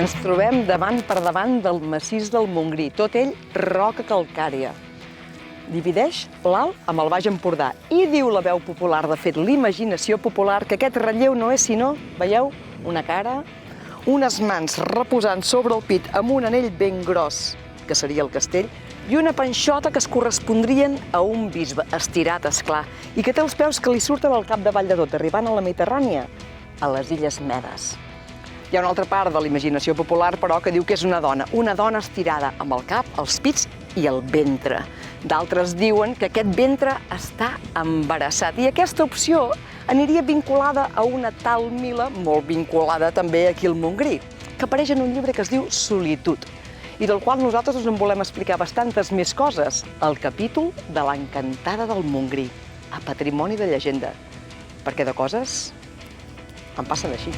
Ens trobem davant per davant del massís del Montgrí, tot ell roca calcària. Divideix l'Alt amb el Baix Empordà i diu la veu popular, de fet l'imaginació popular, que aquest relleu no és sinó, veieu, una cara, unes mans reposant sobre el pit amb un anell ben gros, que seria el castell, i una panxota que es correspondrien a un bisbe, estirat, esclar, i que té els peus que li surten al capdavall de tot, arribant a la Mediterrània, a les Illes Medes. Hi ha una altra part de la imaginació popular, però, que diu que és una dona estirada amb el cap, els pits i el ventre. D'altres diuen que aquest ventre està embarassat, i aquesta opció aniria vinculada a una tal Mila, molt vinculada també aquí al Montgrí, que apareix en un llibre que es diu Solitud, i del qual nosaltres us en volem explicar bastantes més coses, el capítol de l'Encantada del Montgrí, a Patrimoni de Llegenda, perquè de coses en passen així.